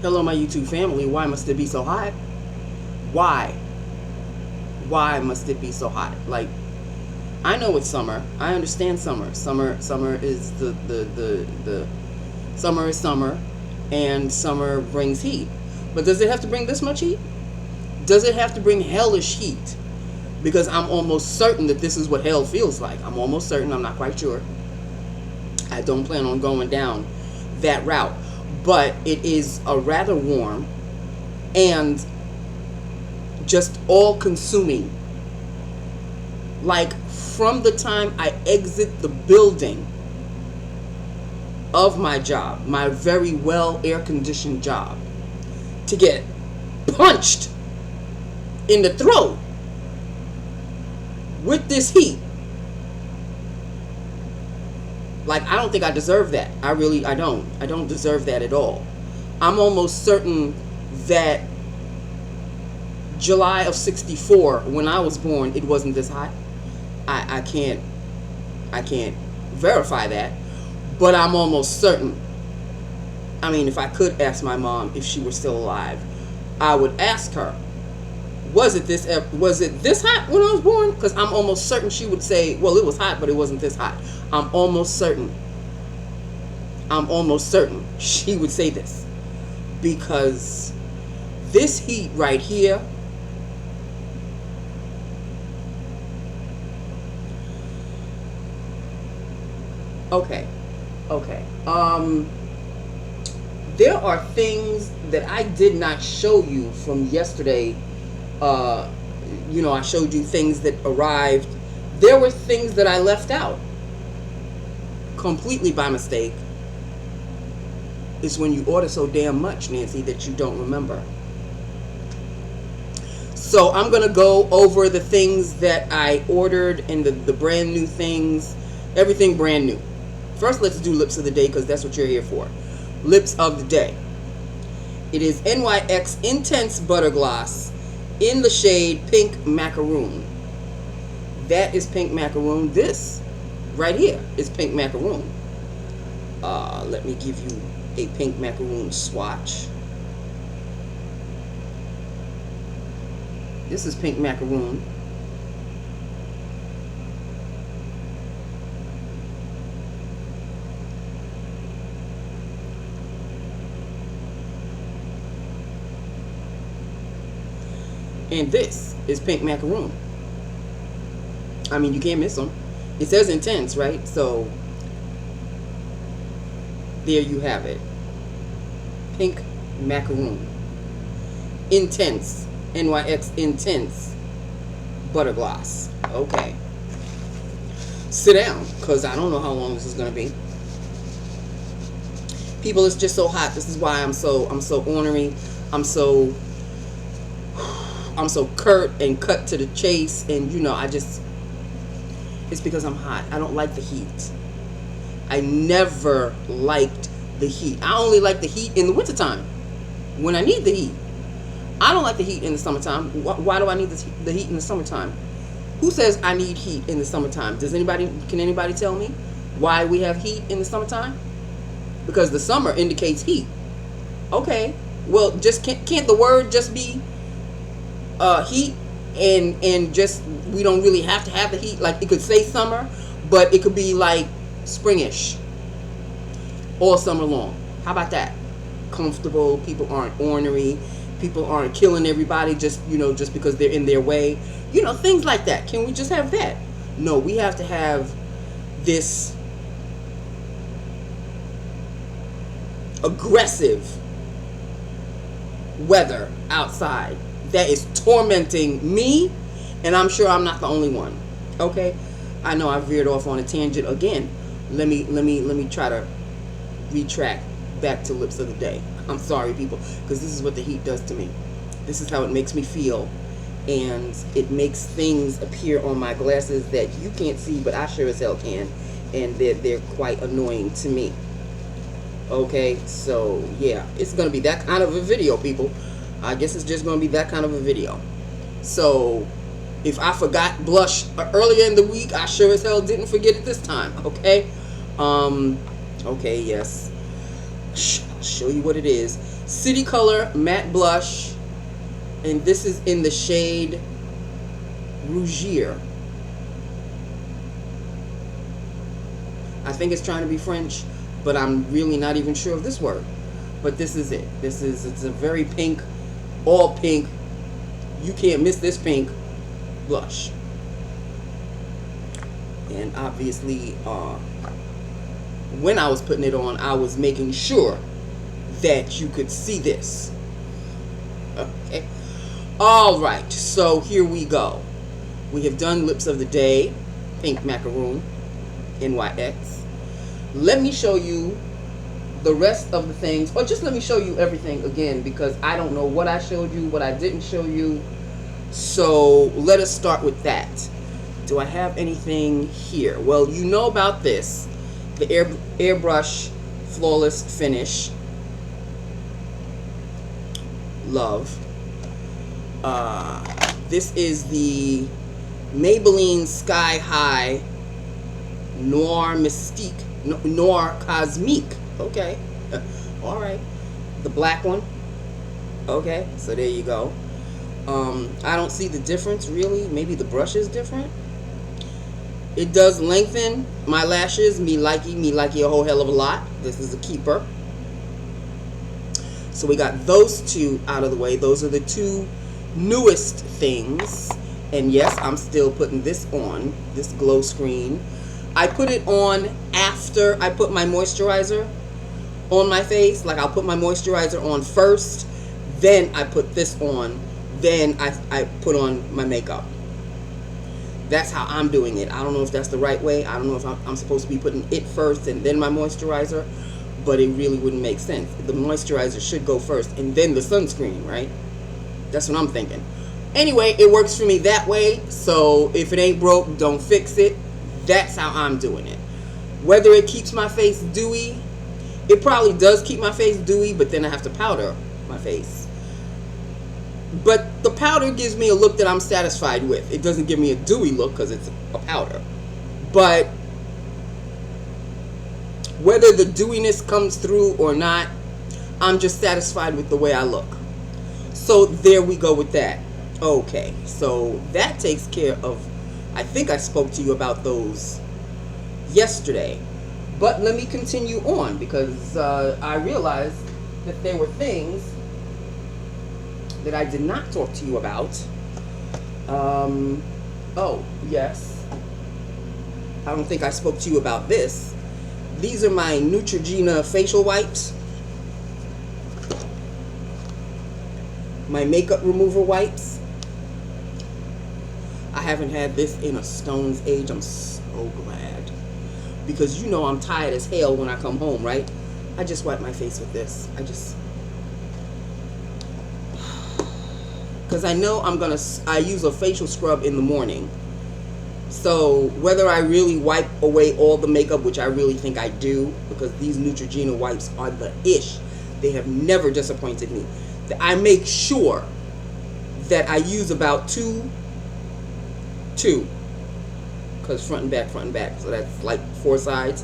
Hello, my YouTube family. Why must it be so hot? Why? Why must it be so hot? Like, I know it's summer. I understand summer. Summer is the summer is summer, and summer brings heat. But does it have to bring this much heat? Does it have to bring hellish heat? Because I'm almost certain that this is what hell feels like. I'm almost certain. I'm not quite sure. I don't plan on going down that route. But it is a rather warm and just all-consuming. Like, from the time I exit the building of my job, my very well air-conditioned job, to get punched in the throat with this heat. Like, I don't think I deserve that. I don't. I don't deserve that at all. I'm almost certain that July of '64, when I was born, it wasn't this hot. I can't verify that, but I'm almost certain. I mean, if I could ask my mom if she were still alive, I would ask her, was it this hot when I was born? Because I'm almost certain she would say, well, it was hot, but it wasn't this hot. I'm almost certain she would say this, because this heat right here, okay, there are things that I did not show you from yesterday. I showed you things that arrived. There were things that I left out completely by mistake. It's when you order so damn much, Nancy, that you don't remember. So I'm going to go over the things that I ordered and the brand new things, everything brand new. First, let's do lips of the day, because that's what you're here for. Lips of the day. It is NYX Intense Butter Gloss in the shade Pink Macaroon. That is Pink Macaroon. This right here is Pink Macaroon. Let me give you a Pink Macaroon swatch. This is Pink Macaroon. And this is Pink Macaroon. I mean, you can't miss them. It says intense, right? So there you have it. Pink Macaroon. Intense. NYX Intense Butter Gloss. Okay. Sit down, because I don't know how long this is going to be. People, it's just so hot. This is why I'm so ornery. I'm so curt and cut to the chase, and it's because I'm hot. I don't like the heat. I never liked the heat. I only like the heat in the wintertime when I need the heat. I don't like the heat in the summertime. Why do I need the heat in the summertime? Who says I need heat in the summertime? Can anybody tell me why we have heat in the summertime? Because the summer indicates heat. Okay. Well, just can't the word just be heat, and just, we don't really have to have the heat. Like, it could say summer, but it could be like springish all summer long. How about that? Comfortable. People aren't ornery. People aren't killing everybody just because they're in their way. Things like that. Can we just have that? No, we have to have this aggressive weather outside that is tormenting me, and I'm sure I'm not the only one. Okay, I know I veered off on a tangent again. Let me try to retract back to lips of the day. I'm sorry, people, because this is what the heat does to me. This is how it makes me feel, and it makes things appear on my glasses that you can't see, but I sure as hell can, and they're quite annoying to me. Okay, so yeah, it's gonna be that kind of a video, people. I guess it's just gonna be that kind of a video. So if I forgot blush earlier in the week, I sure as hell didn't forget it this time. Okay. Okay, yes. I'll show you what it is. City Color Matte Blush, and this is in the shade Rougir. I think it's trying to be French, but I'm really not even sure of this word. But this is it. It's a very pink, all pink. You can't miss this pink blush. And obviously, when I was putting it on, I was making sure that you could see this. Okay. All right. So here we go. We have done Lips of the Day, Pink Macaroon, NYX. Let me show you the rest of the things, or just let me show you everything again, because I don't know what I showed you, what I didn't show you. So let us start with that. Do I have anything here? Well, you know about this, the Airbrush Flawless Finish. Love. This is the Maybelline Sky High Noir Mystique, Noir Cosmique. Okay. All right. The black one. Okay. So there you go. I don't see the difference really. Maybe the brush is different. It does lengthen my lashes. Me likey a whole hell of a lot. This is a keeper. So we got those two out of the way. Those are the two newest things. And yes, I'm still putting this on, this glow screen. I put it on after I put my moisturizer on my face. Like, I'll put my moisturizer on first, then I put this on, then I put on my makeup. That's how I'm doing it. I don't know if that's the right way. I don't know if I'm supposed to be putting it first and then my moisturizer, but it really wouldn't make sense. The moisturizer should go first and then the sunscreen, right? That's what I'm thinking. Anyway, it works for me that way, so if it ain't broke, don't fix it. That's how I'm doing it. Whether it keeps my face dewy, it probably does keep my face dewy, but then I have to powder my face. But the powder gives me a look that I'm satisfied with. It doesn't give me a dewy look because it's a powder. But whether the dewiness comes through or not, I'm just satisfied with the way I look. So there we go with that. Okay, so that takes care of, I think I spoke to you about those yesterday. But let me continue on, because I realized that there were things that I did not talk to you about. Oh, yes. I don't think I spoke to you about this. These are my Neutrogena facial wipes. My makeup remover wipes. I haven't had this in a stone's age. I'm so glad. Because you know I'm tired as hell when I come home, right? I just wipe my face with this. Because I know I use a facial scrub in the morning. So whether I really wipe away all the makeup, which I really think I do, because these Neutrogena wipes are the ish. They have never disappointed me. I make sure that I use about two, because front and back, so that's like 4 sides.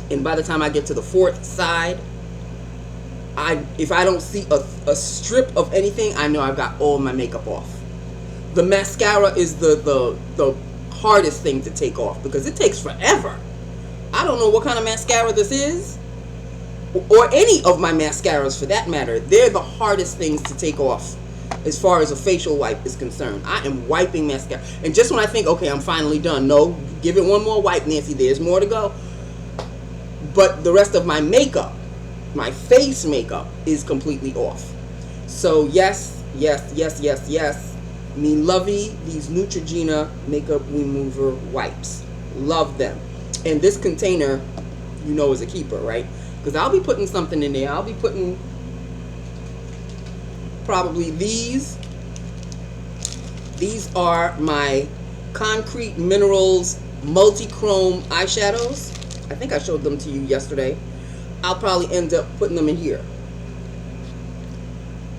And by the time I get to the 4th side, if I don't see a strip of anything, I know I've got all my makeup off. The mascara is the hardest thing to take off, because it takes forever. I don't know what kind of mascara this is, or any of my mascaras for that matter. They're the hardest things to take off as far as a facial wipe is concerned. I am wiping mascara, and just when I think, okay, I'm finally done, no, give it one more wipe, Nancy, there's more to go. But the rest of my makeup, my face makeup, is completely off. So yes, me lovey these Neutrogena makeup remover wipes. Love them. And this container, you know, is a keeper, right? Because I'll be putting something in there. I'll be putting probably these. These are my Concrete Minerals multi-chrome eyeshadows. I think I showed them to you yesterday. I'll probably end up putting them in here.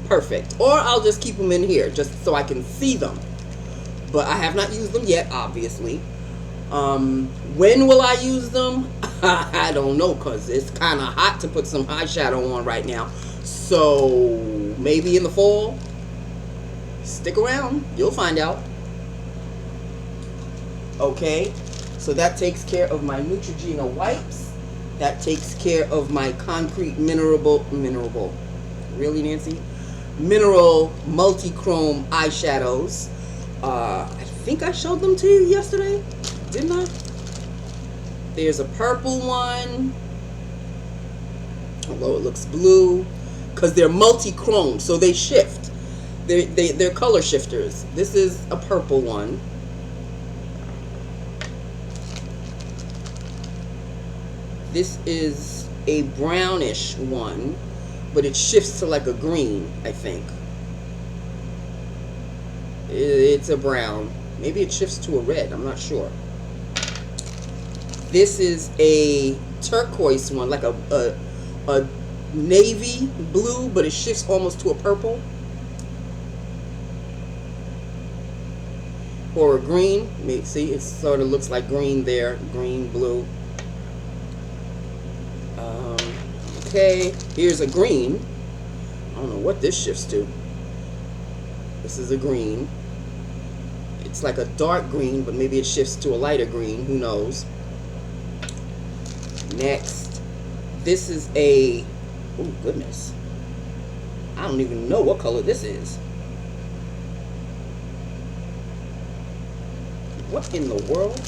Perfect. Or I'll just keep them in here just so I can see them. But I have not used them yet, obviously. When will I use them? I don't know, because it's kind of hot to put some eyeshadow on right now. So maybe in the fall. Stick around. You'll find out. Okay. So that takes care of my Neutrogena wipes. That takes care of my concrete mineral. Really, Nancy? Mineral multi-chrome eyeshadows. I think I showed them to you yesterday. Didn't I? There's a purple one. Although it looks blue. Because they're multi-chrome, so they shift. They're color shifters. This is a purple one. This is a brownish one, but it shifts to like a green, I think. It's a brown. Maybe it shifts to a red. I'm not sure. This is a turquoise one, like a navy blue, but it shifts almost to a purple. Or a green. See, it sort of looks like green there. Green, blue. Okay, here's a green. I don't know what this shifts to. This is a green. It's like a dark green, but maybe it shifts to a lighter green. Who knows? Next, this is a... oh, goodness. I don't even know what color this is. What in the world?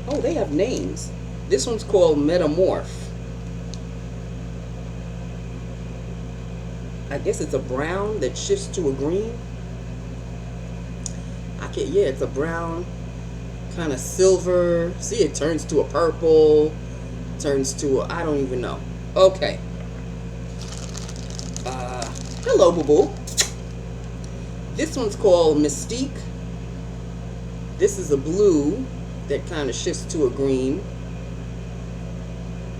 Oh, they have names. This one's called Metamorph. I guess it's a brown that shifts to a green. Yeah, it's a brown, kind of silver. See, it turns to a purple, turns to a, I don't even know. Okay. Hello, boo-boo. This one's called Mystique. This is a blue that kind of shifts to a green.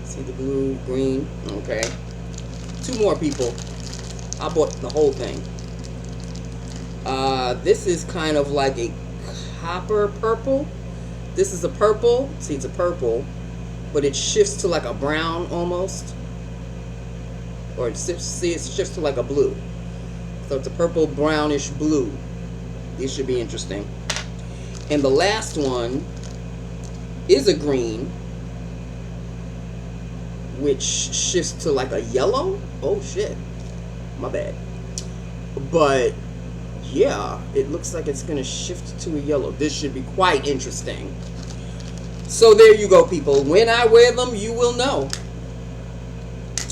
See the blue, green. Okay. Two more people. I bought the whole thing. This is kind of like a copper purple. This is a purple. See, it's a purple, but it shifts to like a brown almost. Or it shifts to like a blue. So it's a purple, brownish blue. These should be interesting. And the last one is a green, which shifts to like a yellow. Oh shit, my bad. But yeah, it looks like it's gonna shift to a yellow. This should be quite interesting. So there you go, people. When I wear them, you will know.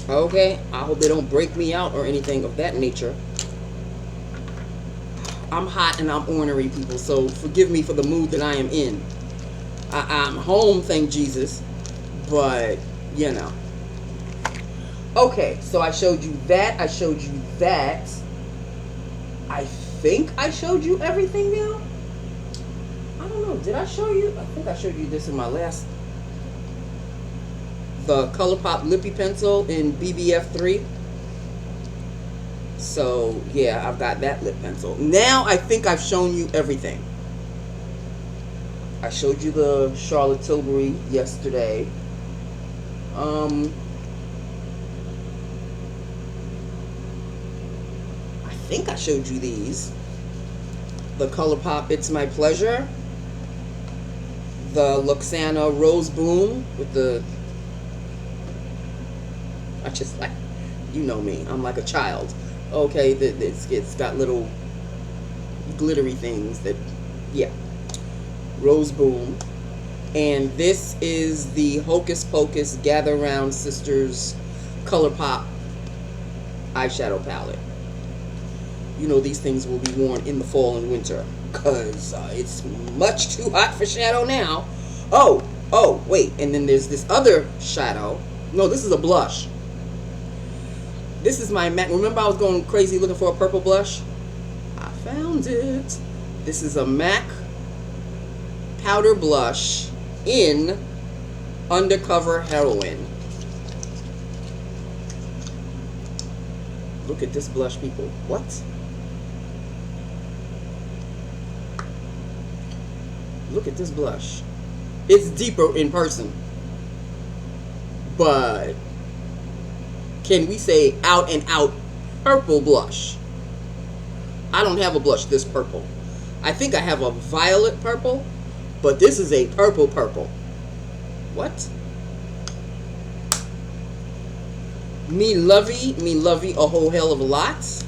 Okay, I hope they don't break me out or anything of that nature. I'm hot and I'm ornery, people, so forgive me for the mood that I am in. I'm home, thank Jesus, but, you know. Okay, so I showed you that. I showed you that. I think I showed you everything now. I don't know. Did I show you? I think I showed you this in my last. The ColourPop Lippy Pencil in BBF3. So, yeah, I've got that lip pencil. Now, I think I've shown you everything. I showed you the Charlotte Tilbury yesterday. I think I showed you these. The ColourPop It's My Pleasure. The Luxana Rose Bloom with the... I just like... You know me. I'm like a child. Okay, it's got little glittery things that... Yeah. Rose Bloom. And this is the Hocus Pocus Gather Round Sisters ColourPop eyeshadow palette. You know these things will be worn in the fall and winter because it's much too hot for shadow now. Oh, wait. And then there's this other shadow. No, this is a blush. This is my MAC. Remember I was going crazy looking for a purple blush? I found it. This is a MAC powder blush in Undercover Heroin. Look at this blush, people. What? Look at this blush. It's deeper in person. But can we say out and out purple blush? I don't have a blush this purple. I think I have a violet purple, but this is a purple purple. What? Me lovey a whole hell of a lot.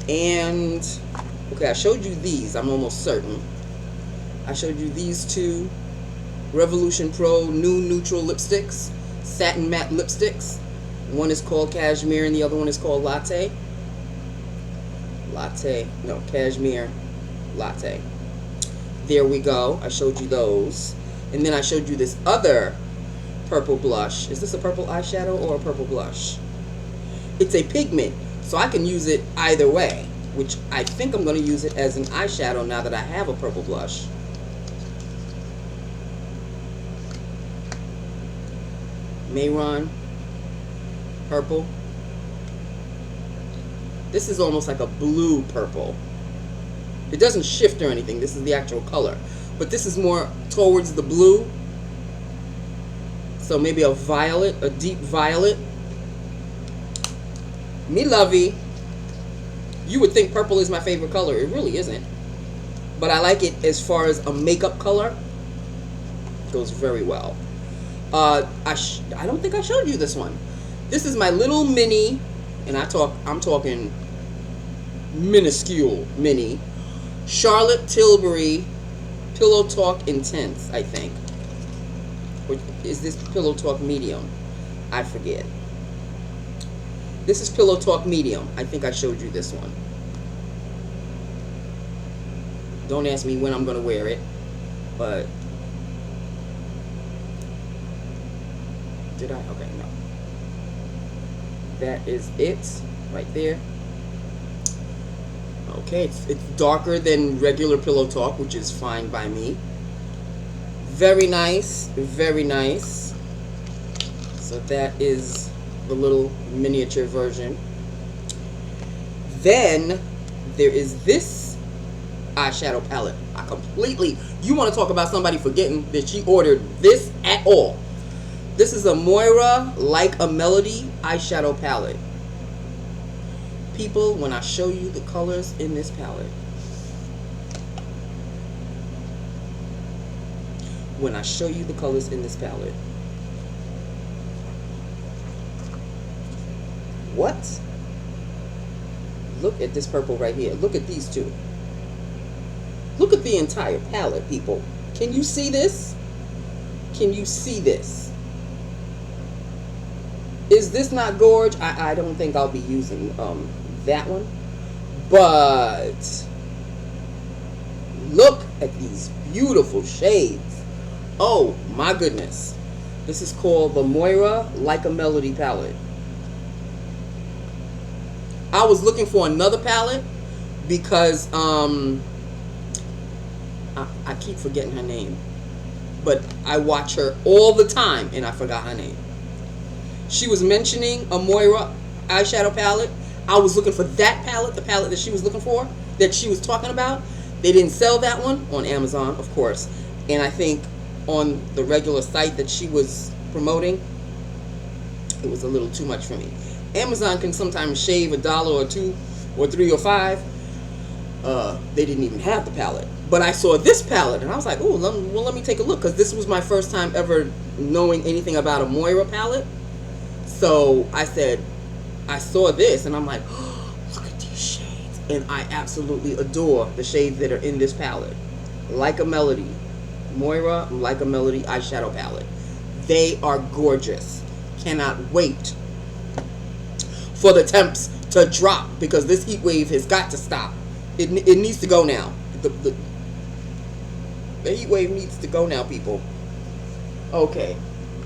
And okay, I showed you these, I'm almost certain. I showed you these two Revolution Pro new neutral lipsticks, satin matte lipsticks. One is called Cashmere and the other one is called Latte. Cashmere Latte. There we go. I showed you those. And then I showed you this other purple blush. Is this a purple eyeshadow or a purple blush? It's a pigment, so I can use it either way, which I think I'm going to use it as an eyeshadow now that I have a purple blush. Macaroon purple. This is almost like a blue purple. It doesn't shift or anything. This is the actual color. But this is more towards the blue. So maybe a violet, a deep violet. Me lovey. You would think purple is my favorite color. It really isn't. But I like it as far as a makeup color. It goes very well. I don't think I showed you this one. This is my little mini, and I'm talking minuscule mini, Charlotte Tilbury Pillow Talk Intense, I think. Or is this Pillow Talk Medium? I forget. This is Pillow Talk Medium. I think I showed you this one. Don't ask me when I'm going to wear it, but did I? Okay, no. That is it right there. Okay, it's darker than regular Pillow Talk, which is fine by me. Very nice, very nice. So that is the little miniature version. Then there is this eyeshadow palette. You want to talk about somebody forgetting that she ordered this at all. This is a Moira Like a Melody eyeshadow palette. People, when I show you the colors in this palette, what? Look at this purple right here. Look at these two. Look at the entire palette, people. Can you see this? Can you see this? Is this not gorge? I don't think I'll be using that one. But look at these beautiful shades. Oh my goodness. This is called the Moira Like a Melody palette. I was looking for another palette because I keep forgetting her name. But I watch her all the time and I forgot her name. She was mentioning a Moira eyeshadow palette. I was looking for that palette, the palette that she was looking for, that she was talking about. They didn't sell that one on Amazon, of course. And I think on the regular site that she was promoting, it was a little too much for me. Amazon can sometimes shave $1 or $2 or $3 or $5. They didn't even have the palette. But I saw this palette and I was like, oh, let me take a look. Because this was my first time ever knowing anything about a Moira palette. So I said, I saw this and I'm like, oh, look at these shades. And I absolutely adore the shades that are in this palette. Like a Melody. Moira Like a Melody eyeshadow palette. They are gorgeous. Cannot wait for the temps to drop because this heat wave has got to stop. It needs to go now. The heat wave needs to go now, people. Okay.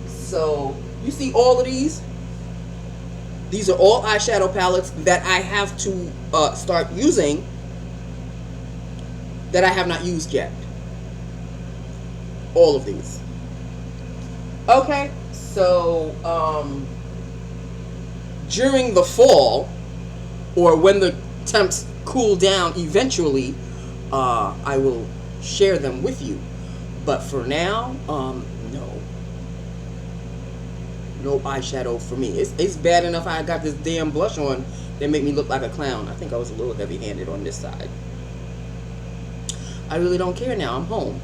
So, you see all of these? These are all eyeshadow palettes that I have to start using that I have not used yet. All of these. Okay, so during the fall, or when the temps cool down eventually, I will share them with you. But for now, no eyeshadow for me. It's bad enough I got this damn blush on that made me look like a clown. I think I was a little heavy-handed on this side. I really don't care now. I'm home.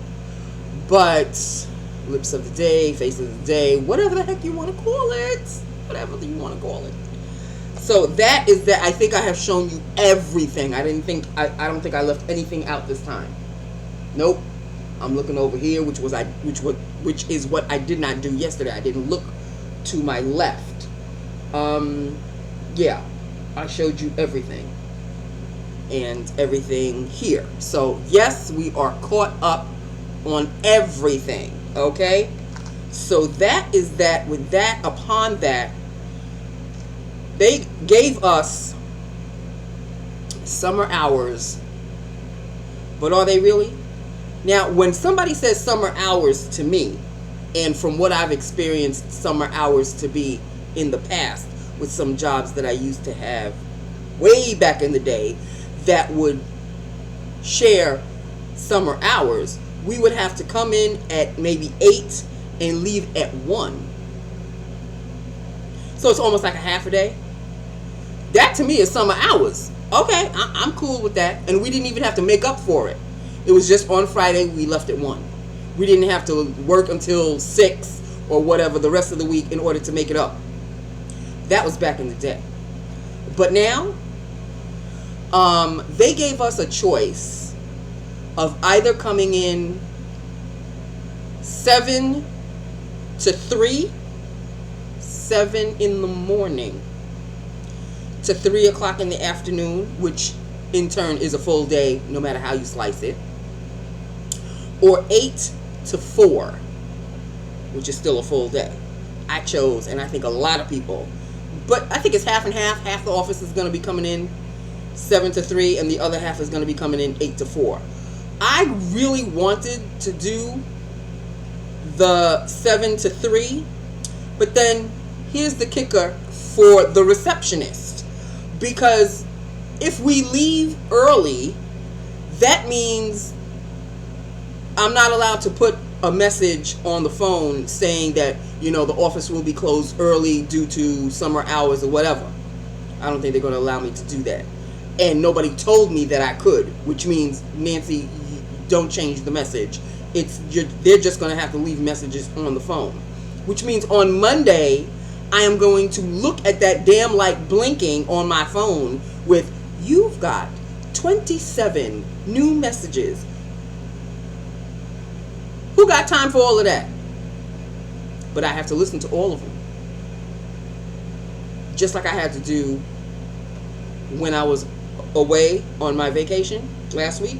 But lips of the day, face of the day, whatever the heck you want to call it. Whatever you want to call it. So that is that. I think I have shown you everything. I don't think I left anything out this time. Nope. I'm looking over here, which is what I did not do yesterday. I didn't look to my left. Yeah, I showed you everything and everything here. So yes, we are caught up on everything. Okay, so that is that. With that, upon that, they gave us summer hours, but are they really? Now, when somebody says summer hours to me, and from what I've experienced summer hours to be in the past with some jobs that I used to have way back in the day that would share summer hours, we would have to come in at maybe 8 and leave at 1. So it's almost like a half a day. That to me is summer hours. Okay, I'm cool with that. And we didn't even have to make up for it. It was just on Friday we left at 1. We didn't have to work until 6 or whatever the rest of the week in order to make it up. That was back in the day. But now, they gave us a choice of either coming in 7 to 3, 7 in the morning to 3 o'clock in the afternoon, which in turn is a full day no matter how you slice it, or 8 to 4, which is still a full day. I chose, and I think a lot of people, but I think it's half and half. Half the office is going to be coming in 7 to 3, and the other half is going to be coming in 8 to 4. I really wanted to do the 7 to 3, but then here's the kicker for the receptionist, because if we leave early, that means I'm not allowed to put a message on the phone saying that, the office will be closed early due to summer hours or whatever. I don't think they're going to allow me to do that. And nobody told me that I could, which means, Nancy, don't change the message. They're just going to have to leave messages on the phone. Which means on Monday, I am going to look at that damn light blinking on my phone with, you've got 27 new messages. Who got time for all of that? But I have to listen to all of them. Just like I had to do when I was away on my vacation last week.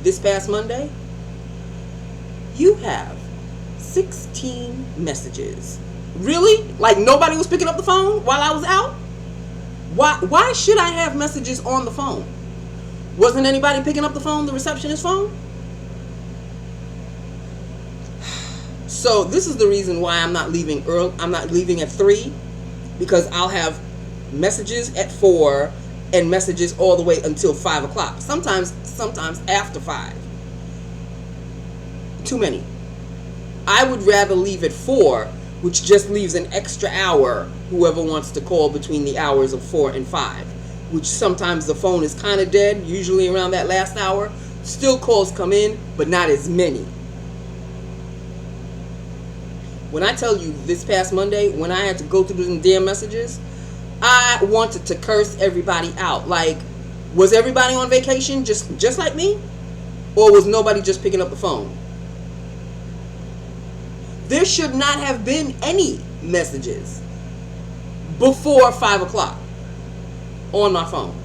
This past Monday, you have 16 messages. Really? Like nobody was picking up the phone while I was out? Why should I have messages on the phone? Wasn't anybody picking up the phone, the receptionist's phone? So this is the reason why I'm not leaving early. I'm not leaving at 3, because I'll have messages at 4 and messages all the way until 5 o'clock. Sometimes after 5. Too many. I would rather leave at 4, which just leaves an extra hour, whoever wants to call between the hours of 4 and 5, which sometimes the phone is kind of dead, usually around that last hour. Still calls come in, but not as many. When I tell you this past Monday, when I had to go through the damn messages, I wanted to curse everybody out. Like, was everybody on vacation just like me? Or was nobody just picking up the phone? There should not have been any messages before 5 o'clock on my phone.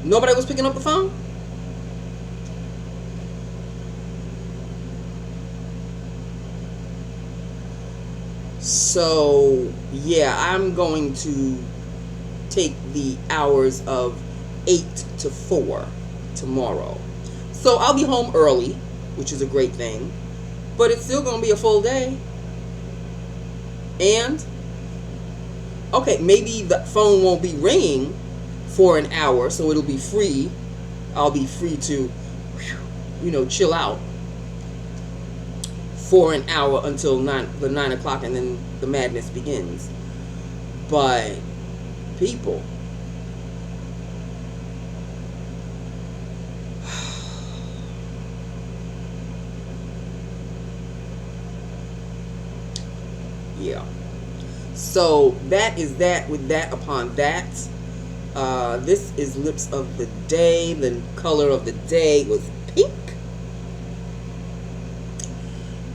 Nobody was picking up the phone? So, yeah, I'm going to take the hours of 8 to 4 tomorrow. So I'll be home early, which is a great thing. But it's still going to be a full day. And, okay, maybe the phone won't be ringing for an hour, so it'll be free. I'll be free to you know, chill out for an hour until 9 o'clock, and then the madness begins. But people, yeah. So that is that with that upon that. This is Lips of the Day. The color of the day was pink.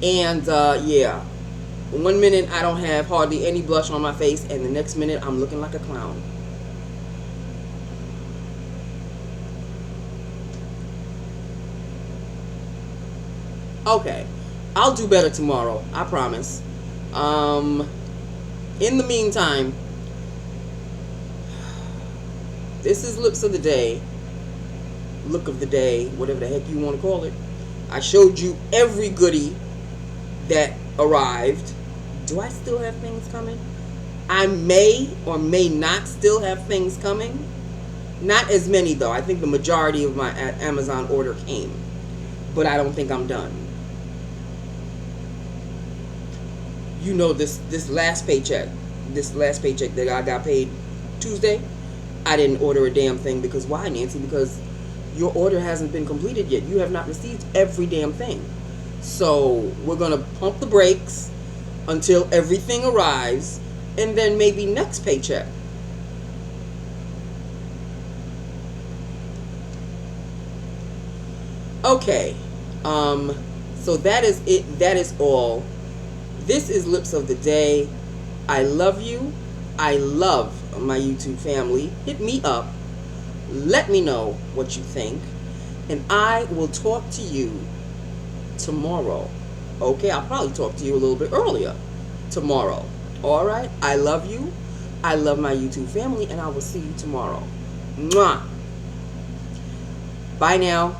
And yeah, 1 minute I don't have hardly any blush on my face, and the next minute I'm looking like a clown. Okay, I'll do better tomorrow, I promise. In the meantime, this is Lips of the Day, look of the day, whatever the heck you want to call it. I showed you every goodie that arrived. Do I still have things coming? I may or may not still have things coming. Not as many though. I think the majority of my Amazon order came, but I don't think I'm done. You know, this last paycheck that I got paid Tuesday, I didn't order a damn thing. Because why, Nancy? Because your order hasn't been completed yet. You have not received every damn thing. So we're gonna pump the brakes until everything arrives, and then maybe next paycheck. Okay, so that is it. That is all. This is Lips of the Day. I love you. I love my YouTube family. Hit me up. Let me know what you think, and I will talk to you tomorrow. Okay, I'll probably talk to you a little bit earlier tomorrow. All right, I love you. I love my YouTube family, and I will see you tomorrow. Mwah. Bye now.